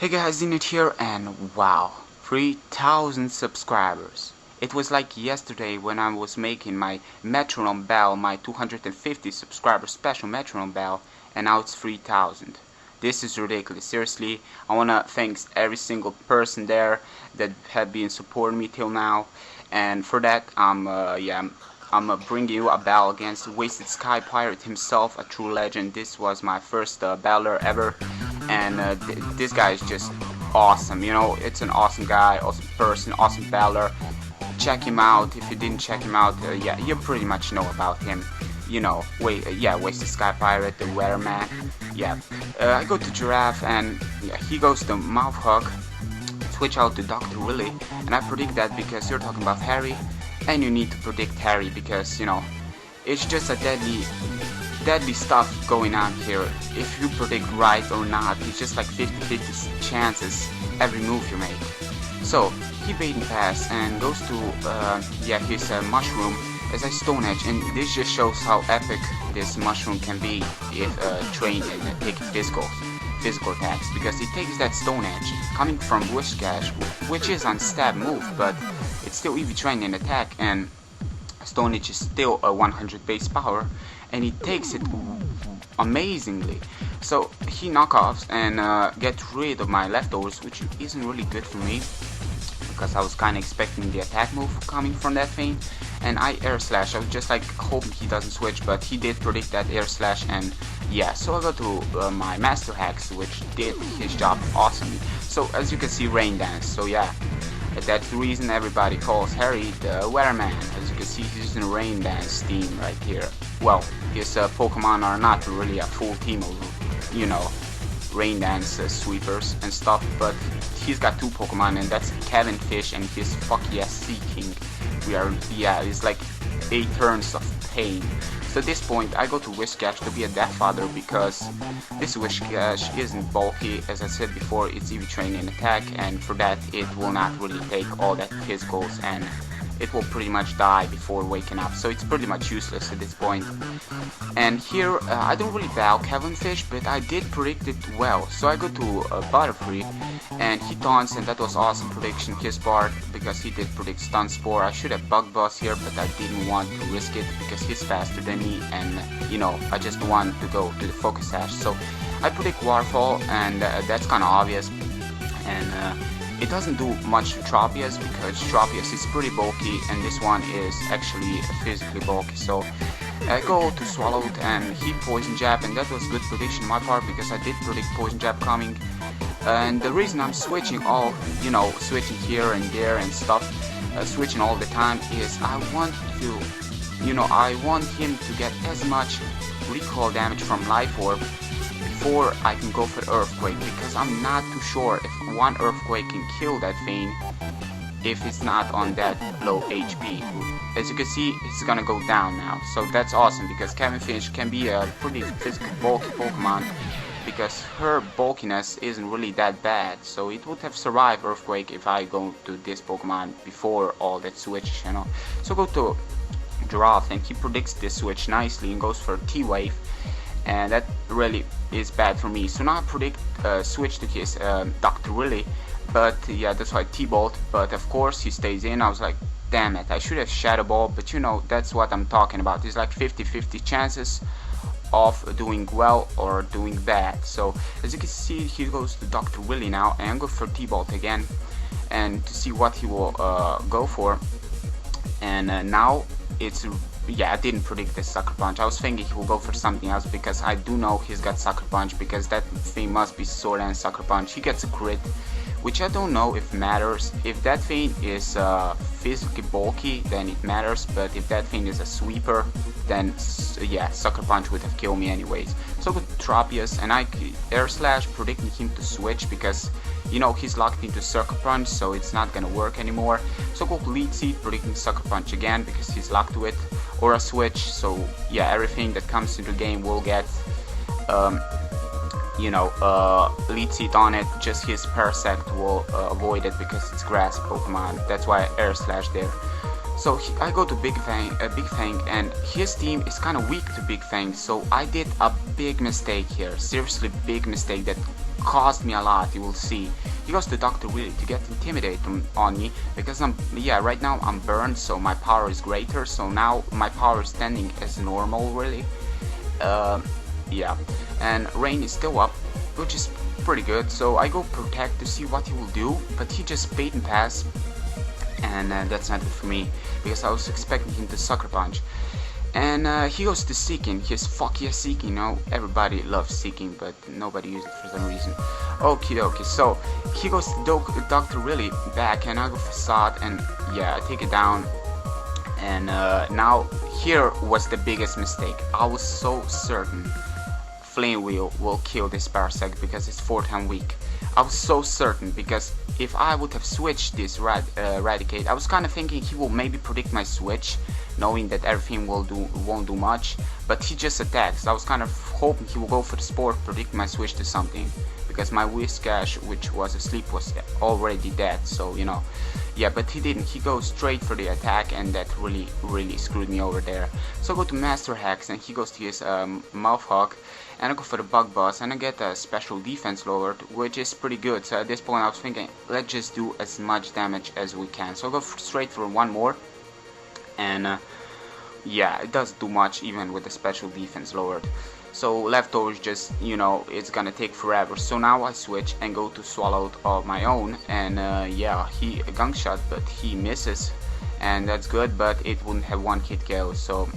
Hey guys, Zenit here, and wow, 3,000 subscribers. It was like yesterday when I was making my metronome bell, my 250 subscriber special metronome bell, and now it's 3,000. This is ridiculous. Seriously, I wanna thank every single person there that have been supporting me till now, and for that I'm bringing you a battle against WastedSkyPirate himself, a true legend. This was my first battler ever, and this guy is just awesome. You know, it's an awesome guy, awesome person, awesome battler. Check him out. If you didn't check him out, yeah, you pretty much know about him. You know, WastedSkyPirate, the weatherman. Yeah, I go to Giraffe, and yeah, he goes to Mouth Hug. Switch out to Dr. Willy, and I predict that because you're talking about Harry, and you need to predict Harry because, you know, it's just a deadly stuff going on here. If you predict right or not, it's just like 50-50 chances every move you make. So he bait and pass and goes to his mushroom as a Stone Edge, and this just shows how epic this mushroom can be if trained and taking physical attacks, because it takes that Stone Edge coming from Whiscash, which is on stab move, but it's still EV trained in attack, and Stone Edge is still a 100 base power, and he takes it amazingly. So he knockoffs and gets rid of my leftovers, which isn't really good for me because I was kind of expecting the attack move coming from that thing. And I air slash. I was just like hoping he doesn't switch, but he did predict that air slash, and yeah, so I go to my master hacks, which did his job awesomely. So as you can see, rain dance. So yeah, that's the reason everybody calls Harry the weatherman. As you can see, he's using rain dance team right here. Well, his Pokemon are not really a full team of, you know, rain dance sweepers and stuff, but he's got two Pokemon, and that's Kevin Fish and his fuck yes Sea King. It's like 8 turns of pain. So at this point I go to Whiscash to be a Death Father, because this Whiscash isn't bulky. As I said before, it's EV trained in attack, and for that it will not really take all that physicals, and it will pretty much die before waking up, so it's pretty much useless at this point. And here I don't really bow Kevin Fish, but I did predict it well. So I go to Butterfree, and he taunts, and that was awesome prediction his part, because he did predict Stun Spore. I should have Bug Buzz here, but I didn't want to risk it because he's faster than me, and you know, I just wanted to go to the Focus Sash. So I predict Waterfall, and that's kind of obvious, and it doesn't do much to Tropius because Tropius is pretty bulky, and this one is actually physically bulky. So I go to Swallowed, and he Poison Jab, and that was good prediction on my part because I did predict Poison Jab coming. And the reason I'm switching switching here and there and stuff, switching all the time, is I want him to get as much recoil damage from Life Orb before I can go for Earthquake, because I'm not too sure if one Earthquake can kill that thing if it's not on that low HP. As you can see, it's gonna go down now, so that's awesome because Kevin Fish can be a pretty physically bulky Pokemon, because her bulkiness isn't really that bad, so it would have survived Earthquake if I go to this Pokemon before all that switch, you know. So go to Giraffe, and he predicts this switch nicely and goes for T-Wave, and that really is bad for me. So now I predict switch to his Dr. Willy, but yeah, that's why T-Bolt, but of course he stays in. I was like, damn it, I should have Shadow Ball, but you know, that's what I'm talking about. It's like 50-50 chances of doing well or doing bad. So as you can see, he goes to Dr. Willy now, and I'm going for T-Bolt again, and to see what he will go for. And now it's, I didn't predict this Sucker Punch. I was thinking he will go for something else, because I do know he's got Sucker Punch, because that thing must be Sword and Sucker Punch. He gets a crit, which I don't know if matters. If that thing is physically bulky, then it matters, but if that thing is a sweeper, then yeah, Sucker Punch would have killed me anyways. So with Tropius, and I Air Slash, predicting him to switch, because you know he's locked into Sucker Punch, so it's not gonna work anymore. So go Lead Seed, predicting Sucker Punch again because he's locked to it, or a switch. So yeah, everything that comes into the game will get Lead Seed on it. Just his Parasect will avoid it because it's grass Pokemon. That's why I Air Slash there. So I go to Big Fang, and his team is kind of weak to Big Fang, so I did a big mistake here, seriously big mistake that cost me a lot, you will see. He goes to Dr. Willy to get intimidated on me because right now I'm burned, so my power is greater, so now my power is standing as normal really. Yeah, and Rain is still up, which is pretty good, so I go protect to see what he will do, but he just bait and pass, and that's not good for me because I was expecting him to sucker punch. And he goes to Seeking, his fuck yeah Seeking, you know, everybody loves Seeking, but nobody uses it for some reason. Okie dokie, so he goes to Dr. Willy back, and I go Facade, and yeah, I take it down. And now, here was the biggest mistake. I was so certain Flame Wheel will kill this Parasect because it's 4-time weak. I was so certain because if I would have switched this Eradicate, I was kind of thinking he will maybe predict my switch, knowing that everything won't do much, but he just attacks. I was kind of hoping he will go for the Spore, predict my switch to something, because my Whiscash, which was asleep, was already dead, so you know. Yeah, but he didn't. He goes straight for the attack, and that really screwed me over there. So I go to Master Hex, and he goes to his Mouthhawk, and I go for the Bug Buzz, and I get a special defense lowered, which is pretty good. So at this point I was thinking, let's just do as much damage as we can. So I go straight for one more, and yeah, it doesn't do much even with the special defense lowered. So leftovers just, you know, it's gonna take forever. So now I switch and go to Swallowed of my own, and yeah, he a gunk shot, but he misses, and that's good, but it wouldn't have one hit KO. So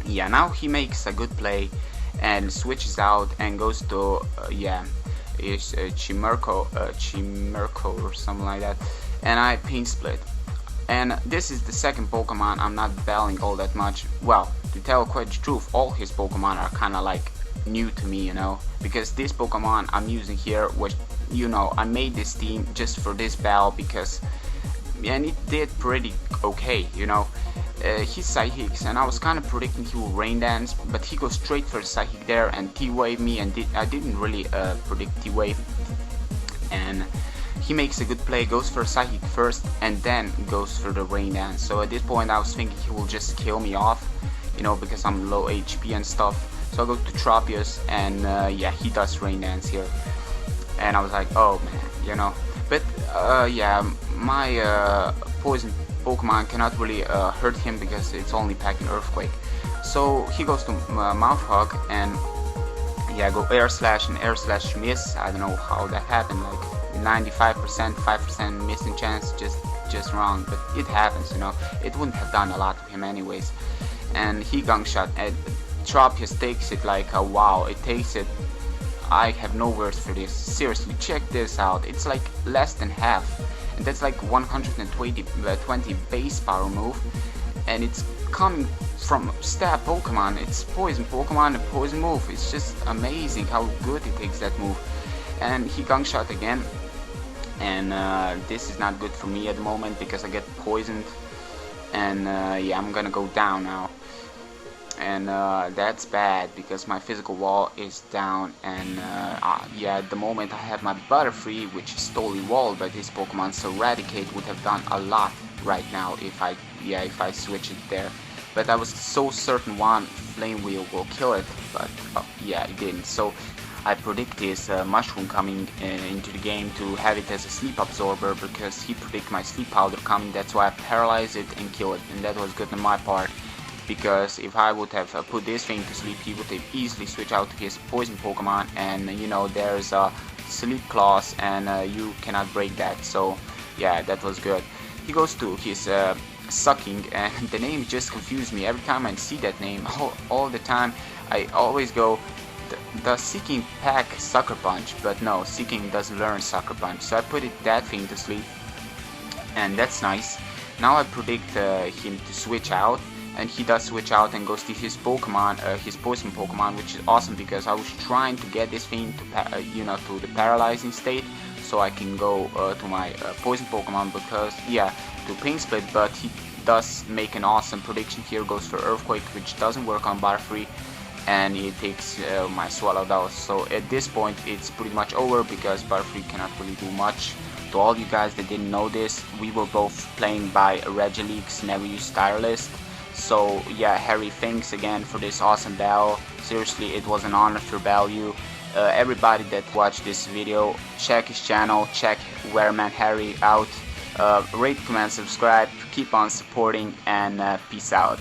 yeah, now he makes a good play and switches out and goes to yeah, is Chimerco or something like that, and I Pain Split. And this is the second Pokemon I'm not battling all that much. Well, to tell quite the truth, all his Pokemon are kinda like new to me, you know, because this Pokemon I'm using here was, you know, I made this team just for this battle because, and it did pretty okay, you know. He's Psychics, and I was kind of predicting he will Rain Dance, but he goes straight for the Psychic there and T-Wave me, and I didn't really predict T-Wave, and he makes a good play, goes for a Psychic first, and then goes for the Rain Dance. So at this point I was thinking he will just kill me off, you know, because I'm low HP and stuff. So I go to Tropius, and yeah, he does Rain Dance here, and I was like, oh man, you know. But yeah, my Poison Pokemon cannot really hurt him because it's only packing Earthquake. So he goes to Mouthhawk, and yeah, go Air Slash, and Air Slash miss. I don't know how that happened, like 95%, 5% missing chance, just wrong, but it happens, you know. It wouldn't have done a lot to him anyways. And he gunk shot, and Tropius takes it like a wow, it takes it. I have no words for this. Seriously, check this out. It's like less than half, and that's like 120 base power move, and it's coming from stab Pokemon. It's Poison Pokemon, a Poison move. It's just amazing how good it takes that move. And he gunk shot again, and this is not good for me at the moment because I get poisoned, and yeah, I'm gonna go down now. And that's bad because my physical wall is down, and yeah, at the moment I have my Butterfree, which is totally walled by this Pokemon, so Eradicate would have done a lot right now if I switch it there. But I was so certain one Flame Wheel will kill it, but yeah, it didn't. So I predict this Mushroom coming into the game to have it as a sleep absorber because he predict my Sleep Powder coming. That's why I paralyze it and kill it, and that was good on my part. Because if I would have put this thing to sleep, he would have easily switched out to his Poison Pokemon, and you know, there's a Sleep Claws, and you cannot break that. So yeah, that was good. He goes to his Sucking, and the name just confused me. Every time I see that name, all the time, I always go, does Seeking pack Sucker Punch? But no, Seeking doesn't learn Sucker Punch. So I put that thing to sleep, and that's nice. Now I predict him to switch out, and he does switch out and goes to his Pokemon, his Poison Pokemon, which is awesome because I was trying to get this thing to, you know, to the paralyzing state, so I can go to my Poison Pokemon because, yeah, to Pain Split, but he does make an awesome prediction here, goes for Earthquake, which doesn't work on Butterfree, and it takes my Swallowed out. So at this point it's pretty much over because Butterfree cannot really do much. To all you guys that didn't know this, we were both playing by Regileaks, never used Tirelist. So yeah, Harry, thanks again for this awesome battle. Seriously, it was an honor to battle you, everybody that watched this video, check his channel, check Wereman Harry out, rate, comment, subscribe, keep on supporting, and peace out.